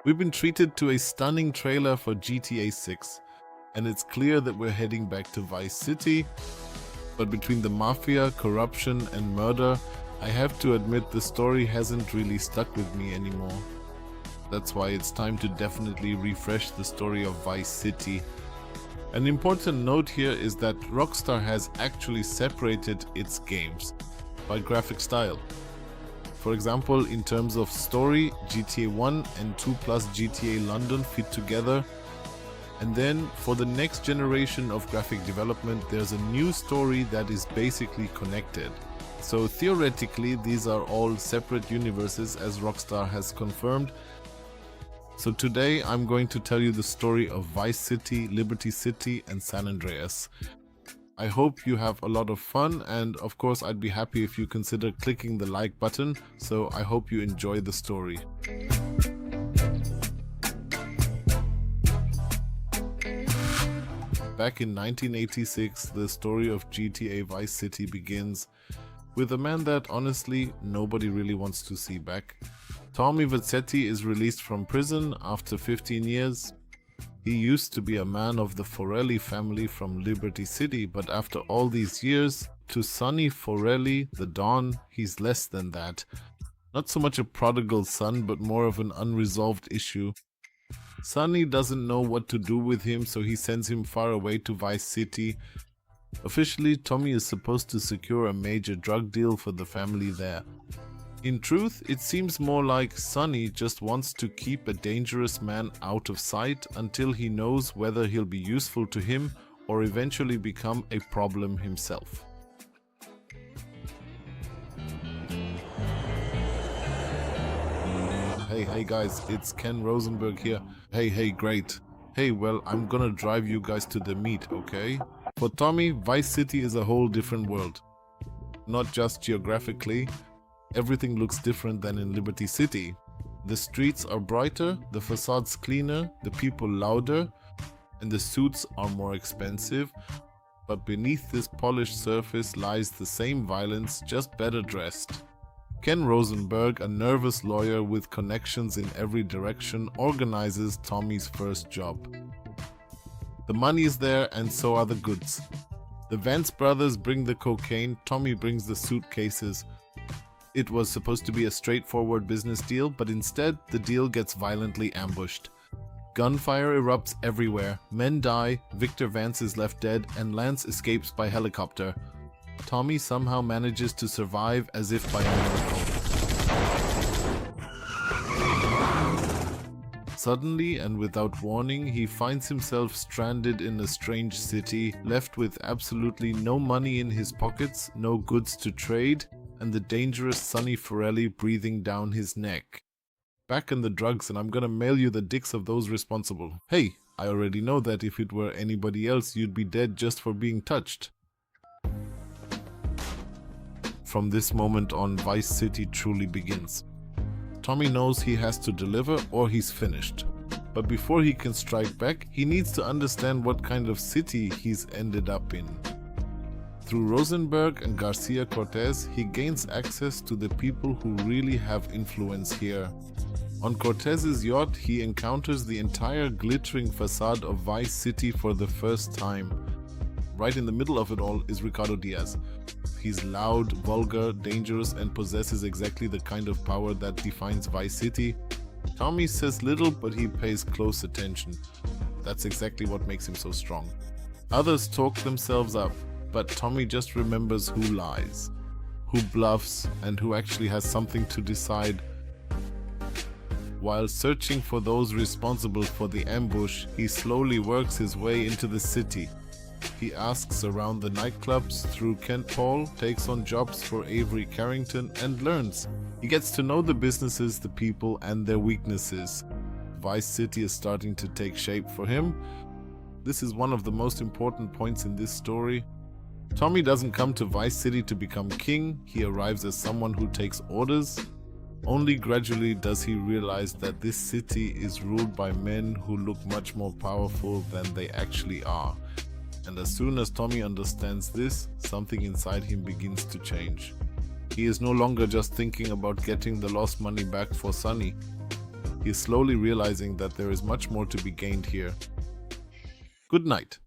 We've been treated to a stunning trailer for GTA 6, and it's clear that we're heading back to Vice City, but between the mafia, corruption, and murder, I have to admit the story hasn't really stuck with me anymore. That's why it's time to definitely refresh the story of Vice City. An important note here is that Rockstar has actually separated its games by graphic style. For example, in terms of story, GTA 1 and 2 plus GTA London fit together. And then for the next generation of graphic development, there's a new story that is basically connected. So theoretically, these are all separate universes, as Rockstar has confirmed. So today I'm going to tell you the story of Vice City, Liberty City, and San Andreas. I hope you have a lot of fun, and of course I'd be happy if you consider clicking the like button, so I hope you enjoy the story. Back in 1986, the story of GTA Vice City begins with a man that honestly nobody really wants to see back. Tommy Vercetti is released from prison after 15 years. He used to be a man of the Forelli family from Liberty City, but after all these years, to Sonny Forelli, the Don, he's less than that. Not so much a prodigal son, but more of an unresolved issue. Sonny doesn't know what to do with him, so he sends him far away to Vice City. Officially, Tommy is supposed to secure a major drug deal for the family there. In truth, it seems more like Sonny just wants to keep a dangerous man out of sight until he knows whether he'll be useful to him or eventually become a problem himself. Hey guys, it's Ken Rosenberg here. Hey, great. Hey, well, I'm gonna drive you guys to the meet, okay? For Tommy, Vice City is a whole different world. Not just geographically. Everything looks different than in Liberty City. The streets are brighter, the facades cleaner, the people louder, and the suits are more expensive. But beneath this polished surface lies the same violence, just better dressed. Ken Rosenberg, a nervous lawyer with connections in every direction, organizes Tommy's first job. The money is there, and so are the goods. The Vance brothers bring the cocaine, Tommy brings the suitcases. It was supposed to be a straightforward business deal, but instead, the deal gets violently ambushed. Gunfire erupts everywhere, men die, Victor Vance is left dead, and Lance escapes by helicopter. Tommy somehow manages to survive as if by a miracle. Suddenly, and without warning, he finds himself stranded in a strange city, left with absolutely no money in his pockets, no goods to trade, and the dangerous Sonny Forelli breathing down his neck. Back in the drugs, and I'm gonna mail you the dicks of those responsible. Hey, I already know that if it were anybody else, you'd be dead just for being touched. From this moment on, Vice City truly begins. Tommy knows he has to deliver or he's finished. But before he can strike back, he needs to understand what kind of city he's ended up in. Through Rosenberg and Garcia Cortez, he gains access to the people who really have influence here. On Cortez's yacht, he encounters the entire glittering facade of Vice City for the first time. Right in the middle of it all is Ricardo Diaz. He's loud, vulgar, dangerous, and possesses exactly the kind of power that defines Vice City. Tommy says little, but he pays close attention. That's exactly what makes him so strong. Others talk themselves up, but Tommy just remembers who lies, who bluffs, and who actually has something to decide. While searching for those responsible for the ambush, he slowly works his way into the city. He asks around the nightclubs through Kent Paul, takes on jobs for Avery Carrington, and learns. He gets to know the businesses, the people, and their weaknesses. Vice City is starting to take shape for him. This is one of the most important points in this story. Tommy doesn't come to Vice City to become king, he arrives as someone who takes orders. Only gradually does he realize that this city is ruled by men who look much more powerful than they actually are. And as soon as Tommy understands this, something inside him begins to change. He is no longer just thinking about getting the lost money back for Sonny. He is slowly realizing that there is much more to be gained here. Good night.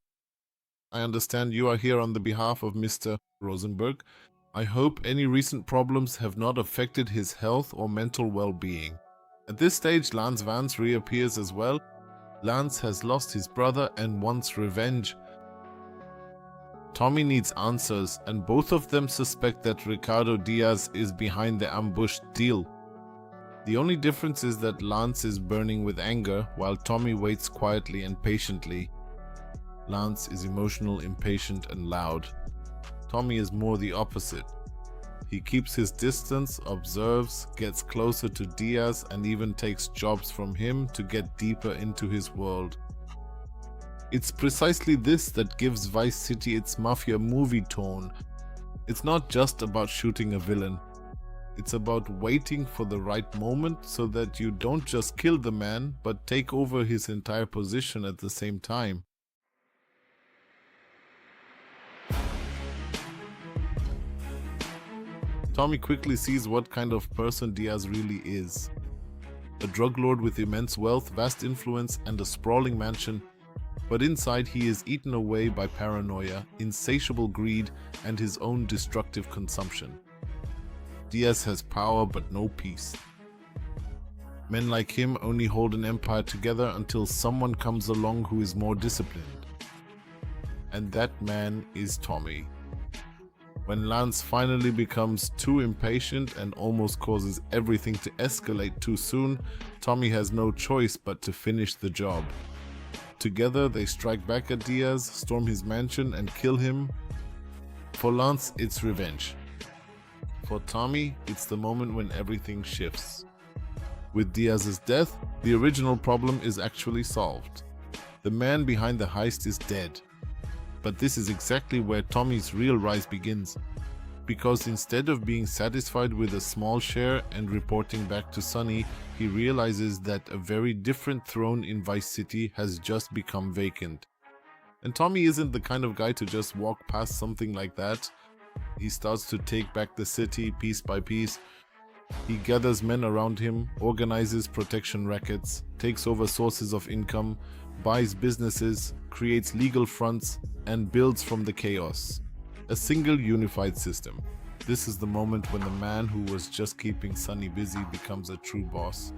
I understand you are here on the behalf of Mr. Rosenberg. I hope any recent problems have not affected his health or mental well-being. At this stage, Lance Vance reappears as well. Lance has lost his brother and wants revenge. Tommy needs answers, and both of them suspect that Ricardo Diaz is behind the ambushed deal. The only difference is that Lance is burning with anger, while Tommy waits quietly and patiently. Lance is emotional, impatient, and loud. Tommy is more the opposite. He keeps his distance, observes, gets closer to Diaz, and even takes jobs from him to get deeper into his world. It's precisely this that gives Vice City its mafia movie tone. It's not just about shooting a villain. It's about waiting for the right moment so that you don't just kill the man, but take over his entire position at the same time. Tommy quickly sees what kind of person Diaz really is. A drug lord with immense wealth, vast influence, and a sprawling mansion, but inside he is eaten away by paranoia, insatiable greed, and his own destructive consumption. Diaz has power but no peace. Men like him only hold an empire together until someone comes along who is more disciplined. And that man is Tommy. When Lance finally becomes too impatient and almost causes everything to escalate too soon, Tommy has no choice but to finish the job. Together they strike back at Diaz, storm his mansion, and kill him. For Lance, it's revenge. For Tommy, it's the moment when everything shifts. With Diaz's death, the original problem is actually solved. The man behind the heist is dead. But this is exactly where Tommy's real rise begins. Because instead of being satisfied with a small share and reporting back to Sonny, he realizes that a very different throne in Vice City has just become vacant. And Tommy isn't the kind of guy to just walk past something like that. He starts to take back the city piece by piece. He gathers men around him, organizes protection rackets, takes over sources of income, buys businesses, creates legal fronts, and builds from the chaos. A single unified system. This is the moment when the man who was just keeping Sonny busy becomes a true boss.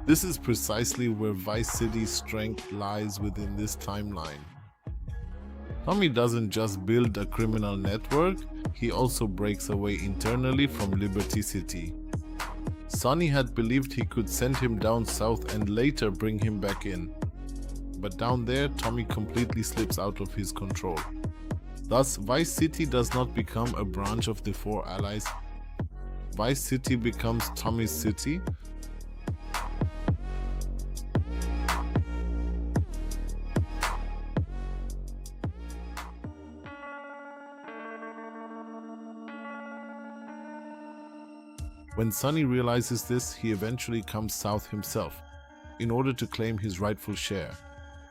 This is precisely where Vice City's strength lies within this timeline. Tommy doesn't just build a criminal network, he also breaks away internally from Liberty City. Sonny had believed he could send him down south and later bring him back in. But down there, Tommy completely slips out of his control. Thus, Vice City does not become a branch of the Four Allies. Vice City becomes Tommy's city. When Sonny realizes this, he eventually comes south himself, in order to claim his rightful share.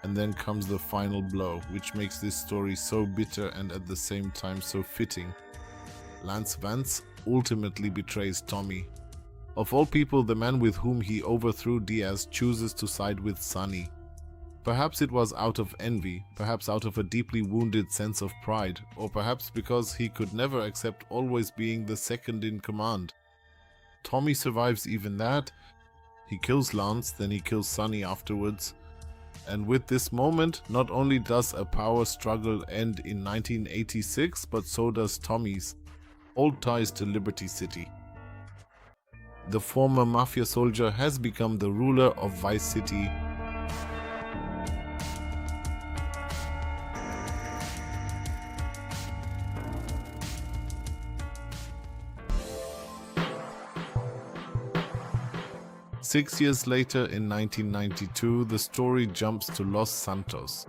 And then comes the final blow, which makes this story so bitter and at the same time so fitting. Lance Vance ultimately betrays Tommy. Of all people, the man with whom he overthrew Diaz chooses to side with Sonny. Perhaps it was out of envy, perhaps out of a deeply wounded sense of pride, or perhaps because he could never accept always being the second in command. Tommy survives even that. He kills Lance, then he kills Sonny afterwards. And with this moment, not only does a power struggle end in 1986, but so does Tommy's old ties to Liberty City. The former mafia soldier has become the ruler of Vice City. Six years later, in 1992, the story jumps to Los Santos.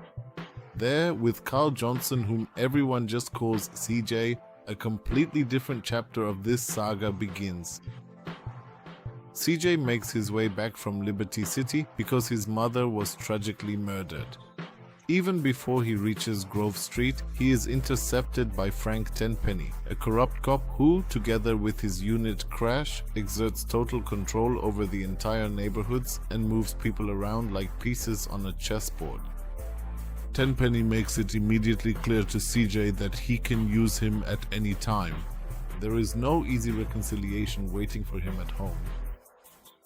There, with Carl Johnson, whom everyone just calls CJ, a completely different chapter of this saga begins. CJ makes his way back from Liberty City because his mother was tragically murdered. Even before he reaches Grove Street, he is intercepted by Frank Tenpenny, a corrupt cop who, together with his unit Crash, exerts total control over the entire neighborhoods and moves people around like pieces on a chessboard. Tenpenny makes it immediately clear to CJ that he can use him at any time. There is no easy reconciliation waiting for him at home.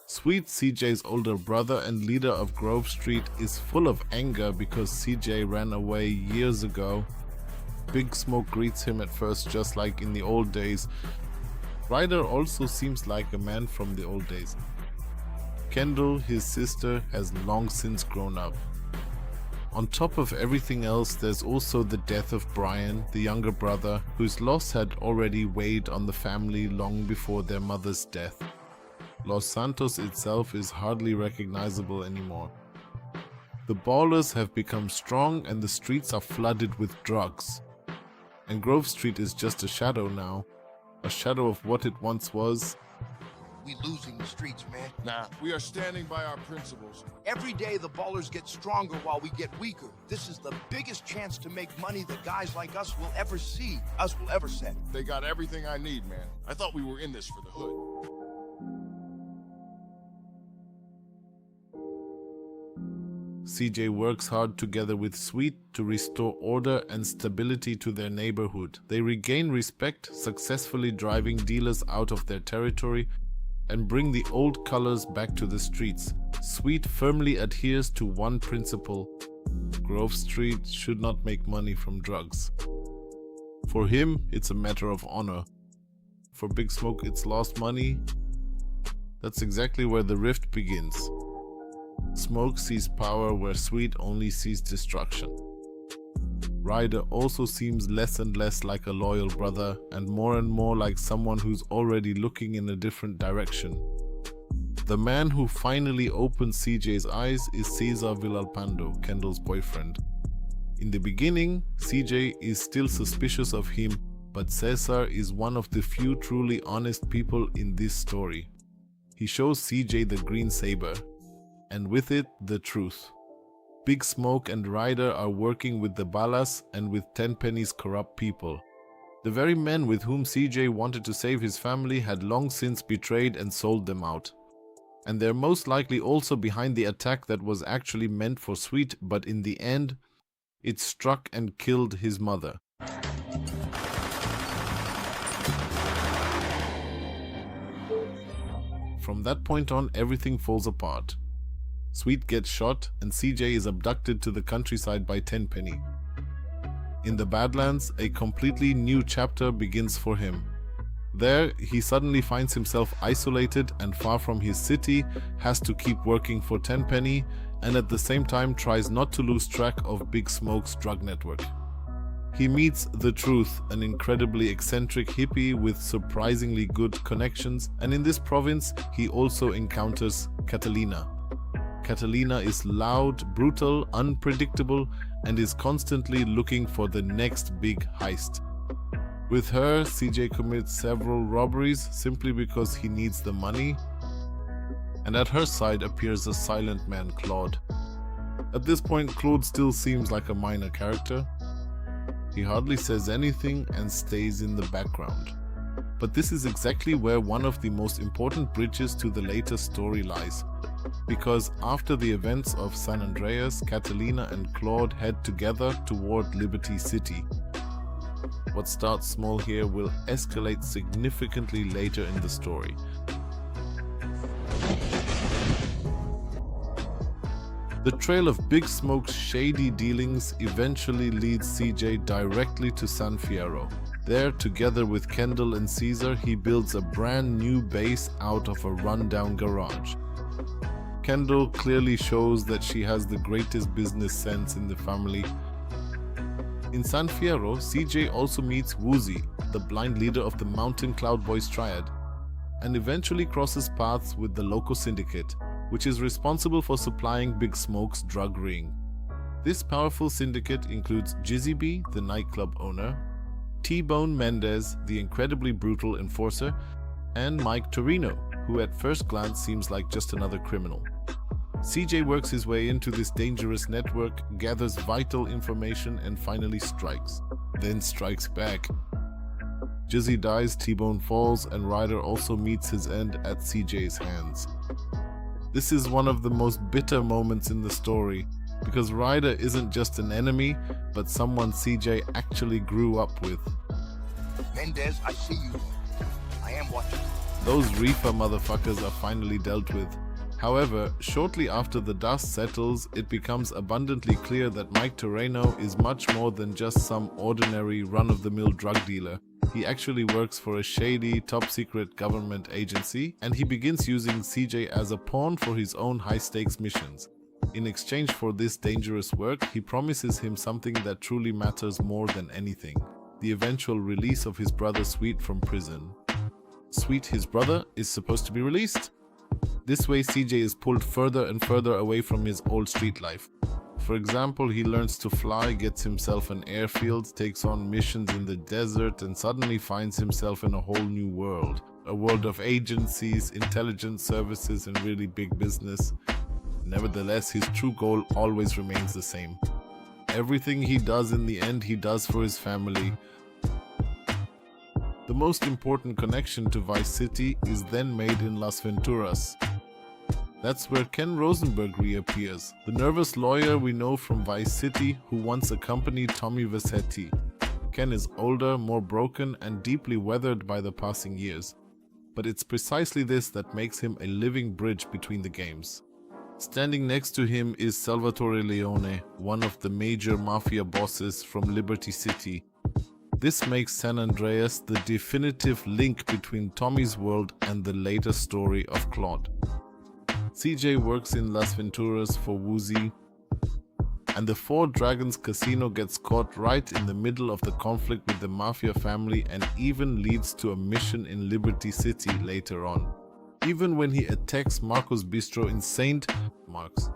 Sweet, CJ's older brother and leader of Grove Street, is full of anger because CJ ran away years ago. Big Smoke greets him at first just like in the old days. Ryder also seems like a man from the old days. Kendall, his sister, has long since grown up. On top of everything else, there's also the death of Brian, the younger brother, whose loss had already weighed on the family long before their mother's death. Los Santos itself is hardly recognizable anymore. The ballers have become strong and the streets are flooded with drugs. And Grove Street is just a shadow now. A shadow of what it once was. We losing the streets, man. Nah, we are standing by our principles. Every day the ballers get stronger while we get weaker. This is the biggest chance to make money that guys like us will ever see, us will ever set. They got everything I need, man. I thought we were in this for the hood. CJ works hard together with Sweet to restore order and stability to their neighborhood. They regain respect, successfully driving dealers out of their territory and bring the old colors back to the streets. Sweet firmly adheres to one principle: Grove Street should not make money from drugs. For him, it's a matter of honor. For Big Smoke, it's lost money. That's exactly where the rift begins. Smoke sees power where Sweet only sees destruction. Ryder also seems less and less like a loyal brother and more like someone who's already looking in a different direction. The man who finally opens CJ's eyes is Cesar Villalpando, Kendall's boyfriend. In the beginning, CJ is still suspicious of him, but Cesar is one of the few truly honest people in this story. He shows CJ the green saber, and with it, the truth. Big Smoke and Ryder are working with the Ballas and with Tenpenny's corrupt people. The very men with whom CJ wanted to save his family had long since betrayed and sold them out. And they're most likely also behind the attack that was actually meant for Sweet, but in the end, it struck and killed his mother. From that point on, everything falls apart. Sweet gets shot and CJ is abducted to the countryside by Tenpenny. In the Badlands, a completely new chapter begins for him. There, he suddenly finds himself isolated and far from his city, has to keep working for Tenpenny, and at the same time tries not to lose track of Big Smoke's drug network. He meets The Truth, an incredibly eccentric hippie with surprisingly good connections, and in this province, he also encounters Catalina. Catalina is loud, brutal, unpredictable, and is constantly looking for the next big heist. With her, CJ commits several robberies simply because he needs the money, and at her side appears a silent man, Claude. At this point, Claude still seems like a minor character. He hardly says anything and stays in the background. But this is exactly where one of the most important bridges to the later story lies. Because after the events of San Andreas, Catalina and Claude head together toward Liberty City. What starts small here will escalate significantly later in the story. The trail of Big Smoke's shady dealings eventually leads CJ directly to San Fierro. There, together with Kendall and Cesar, he builds a brand new base out of a rundown garage. Kendall clearly shows that she has the greatest business sense in the family. In San Fierro, CJ also meets Woozy, the blind leader of the Mountain Cloud Boys triad, and eventually crosses paths with the Loco Syndicate, which is responsible for supplying Big Smoke's drug ring. This powerful syndicate includes Jizzy B, the nightclub owner, T-Bone Mendez, the incredibly brutal enforcer, and Mike Toreno, who at first glance seems like just another criminal. CJ works his way into this dangerous network, gathers vital information, and finally strikes. Then strikes back. Jizzy dies, T-Bone falls, and Ryder also meets his end at CJ's hands. This is one of the most bitter moments in the story, because Ryder isn't just an enemy, but someone CJ actually grew up with. Mendez, I see you. I am watching. Those reefer motherfuckers are finally dealt with. However, shortly after the dust settles, it becomes abundantly clear that Mike Toreno is much more than just some ordinary run-of-the-mill drug dealer. He actually works for a shady, top-secret government agency, and he begins using CJ as a pawn for his own high-stakes missions. In exchange for this dangerous work, he promises him something that truly matters more than anything: the eventual release of his brother Sweet from prison. Sweet, his brother, is supposed to be released. This way, CJ is pulled further and further away from his old street life. For example, he learns to fly, gets himself an airfield, takes on missions in the desert, and suddenly finds himself in a whole new world. A world of agencies, intelligence services, and really big business. Nevertheless, his true goal always remains the same. Everything he does in the end, he does for his family. The most important connection to Vice City is then made in Las Venturas. That's where Ken Rosenberg reappears, the nervous lawyer we know from Vice City who once accompanied Tommy Vercetti. Ken is older, more broken, and deeply weathered by the passing years. But it's precisely this that makes him a living bridge between the games. Standing next to him is Salvatore Leone, one of the major mafia bosses from Liberty City. This makes San Andreas the definitive link between Tommy's world and the later story of Claude. CJ works in Las Venturas for Woozy, and the Four Dragons casino gets caught right in the middle of the conflict with the mafia family and even leads to a mission in Liberty City later on. Even when he attacks Marco's Bistro in St. Mark's.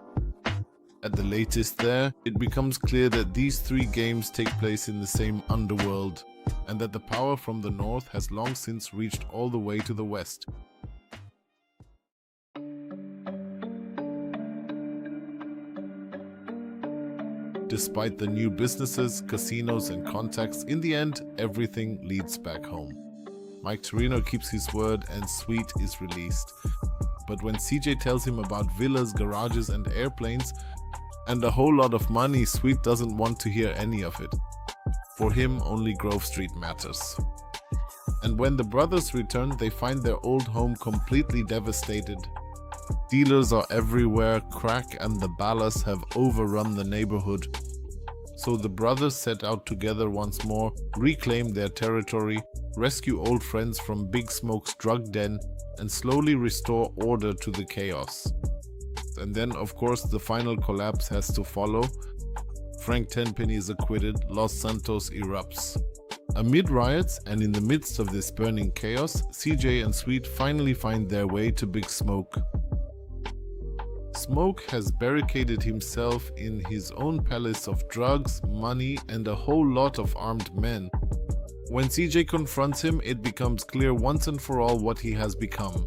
At the latest there, it becomes clear that these three games take place in the same underworld, and that the power from the north has long since reached all the way to the west. Despite the new businesses, casinos, and contacts, in the end, everything leads back home. Mike Toreno keeps his word and Sweet is released. But when CJ tells him about villas, garages, and airplanes, and a whole lot of money, Sweet doesn't want to hear any of it. For him, only Grove Street matters. And when the brothers return, they find their old home completely devastated. Dealers are everywhere, crack and the ballas have overrun the neighborhood. So the brothers set out together once more, reclaim their territory, rescue old friends from Big Smoke's drug den, and slowly restore order to the chaos. And then, of course, the final collapse has to follow. Frank Tenpenny is acquitted, Los Santos erupts. Amid riots and in the midst of this burning chaos, CJ and Sweet finally find their way to Big Smoke. Smoke has barricaded himself in his own palace of drugs, money, and a whole lot of armed men. When CJ confronts him, it becomes clear once and for all what he has become.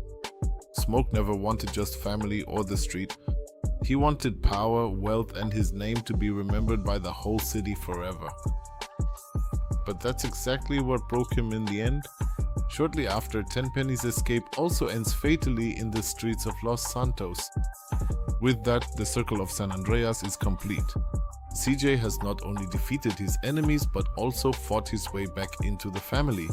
Smoke never wanted just family or the street. He wanted power, wealth, and his name to be remembered by the whole city forever. But that's exactly what broke him in the end. Shortly after, Tenpenny's escape also ends fatally in the streets of Los Santos. With that, the circle of San Andreas is complete. CJ has not only defeated his enemies, but also fought his way back into the family.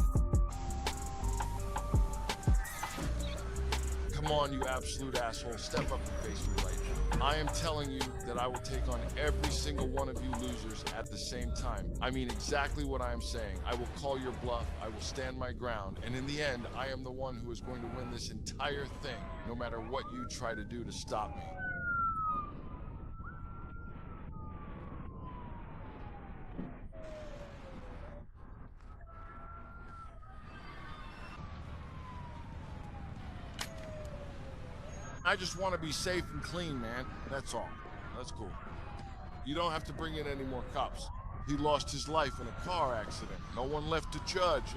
Come on, you absolute asshole. Step up and face me right now. I am telling you that I will take on every single one of you losers at the same time. I mean exactly what I am saying. I will call your bluff, I will stand my ground, and in the end, I am the one who is going to win this entire thing, no matter what you try to do to stop me. I just want to be safe and clean, man. That's all. That's cool. You don't have to bring in any more cops. He lost his life in a car accident. No one left to judge.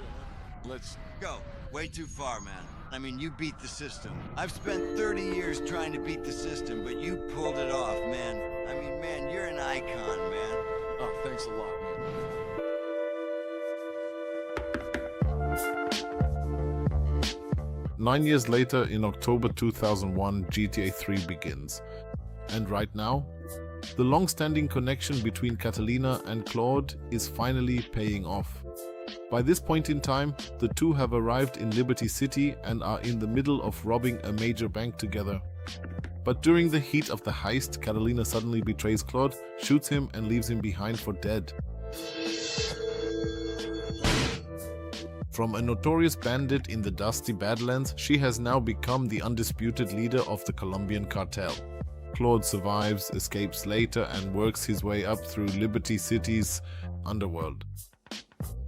Let's go. Way too far, man. I mean, you beat the system. I've spent 30 years trying to beat the system, but you pulled 9 years later, in October 2001, GTA 3 begins. And right now, the long-standing connection between Catalina and Claude is finally paying off. By this point in time, the two have arrived in Liberty City and are in the middle of robbing a major bank together. But during the heat of the heist, Catalina suddenly betrays Claude, shoots him and leaves him behind for dead. From a notorious bandit in the dusty Badlands, she has now become the undisputed leader of the Colombian cartel. Claude survives, escapes later, and works his way up through Liberty City's underworld.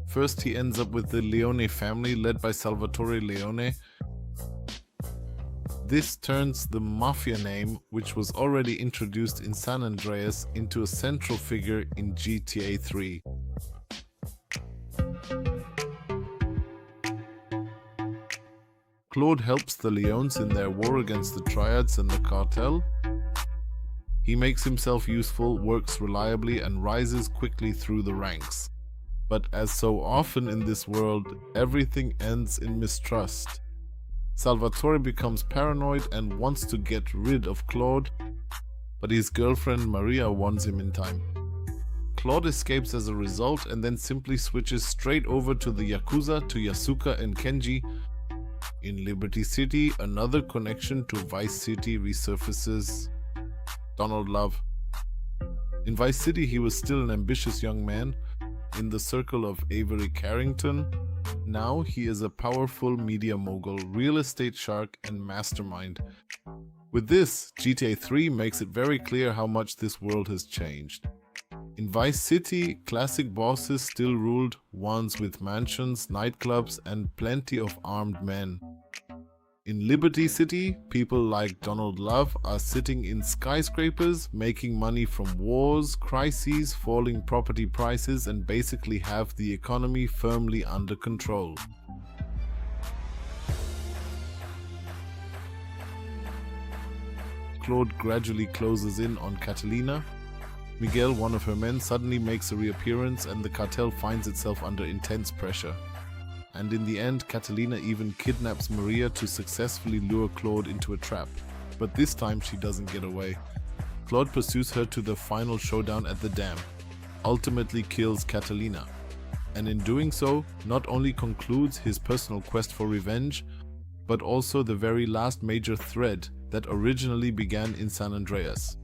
First, he ends up with the Leone family led by Salvatore Leone. This turns the mafia name, which was already introduced in San Andreas, into a central figure in GTA 3. Claude helps the Leones in their war against the Triads and the cartel. He makes himself useful, works reliably, and rises quickly through the ranks. But as so often in this world, everything ends in mistrust. Salvatore becomes paranoid and wants to get rid of Claude, but his girlfriend Maria warns him in time. Claude escapes as a result and then simply switches straight over to the Yakuza, to Yasuka and Kenji. In Liberty City, another connection to Vice City resurfaces: Donald Love. In Vice City, he was still an ambitious young man in the circle of Avery Carrington. Now he is a powerful media mogul, real estate shark, and mastermind. With this, GTA 3 makes it very clear how much this world has changed. In Vice City, classic bosses still ruled, ones with mansions, nightclubs, and plenty of armed men. In Liberty City, people like Donald Love are sitting in skyscrapers, making money from wars, crises, falling property prices, and basically have the economy firmly under control. Claude gradually closes in on Catalina. Miguel, one of her men, suddenly makes a reappearance and the cartel finds itself under intense pressure. And in the end, Catalina even kidnaps Maria to successfully lure Claude into a trap. But this time she doesn't get away. Claude pursues her to the final showdown at the dam, ultimately kills Catalina, and in doing so, not only concludes his personal quest for revenge, but also the very last major thread that originally began in San Andreas.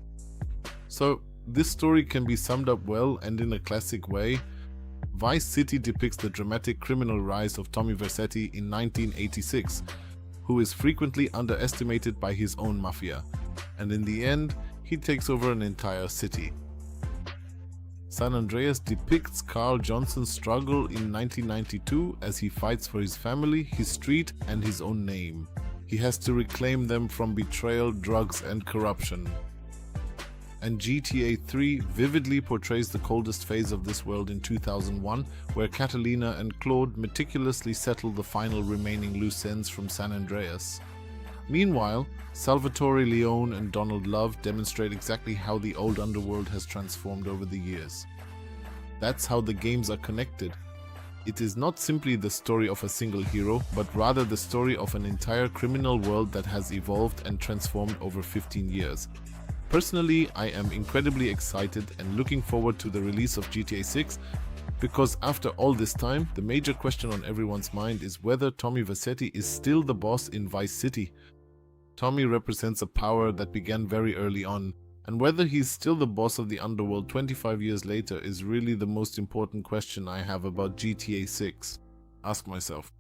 So, this story can be summed up well and in a classic way. Vice City depicts the dramatic criminal rise of Tommy Vercetti in 1986, who is frequently underestimated by his own mafia, and in the end, he takes over an entire city. San Andreas depicts Carl Johnson's struggle in 1992 as he fights for his family, his street, and his own name. He has to reclaim them from betrayal, drugs, and corruption. And GTA 3 vividly portrays the coldest phase of this world in 2001, where Catalina and Claude meticulously settle the final remaining loose ends from San Andreas. Meanwhile, Salvatore Leone and Donald Love demonstrate exactly how the old underworld has transformed over the years. That's how the games are connected. It is not simply the story of a single hero, but rather the story of an entire criminal world that has evolved and transformed over 15 years. Personally, I am incredibly excited and looking forward to the release of GTA 6, because after all this time, the major question on everyone's mind is whether Tommy Vercetti is still the boss in Vice City. Tommy represents a power that began very early on, and whether he's still the boss of the underworld 25 years later is really the most important question I have about GTA 6. Ask myself.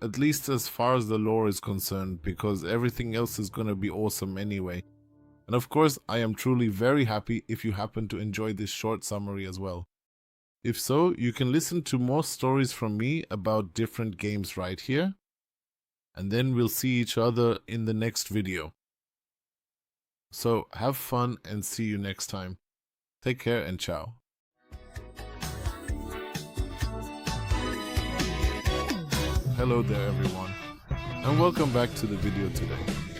At least as far as the lore is concerned, because everything else is gonna be awesome anyway. And of course, I am truly very happy if you happen to enjoy this short summary as well. If so, you can listen to more stories from me about different games right here. And then we'll see each other in the next video. So have fun and see you next time. Take care and ciao. Hello there everyone, and welcome back to the video today.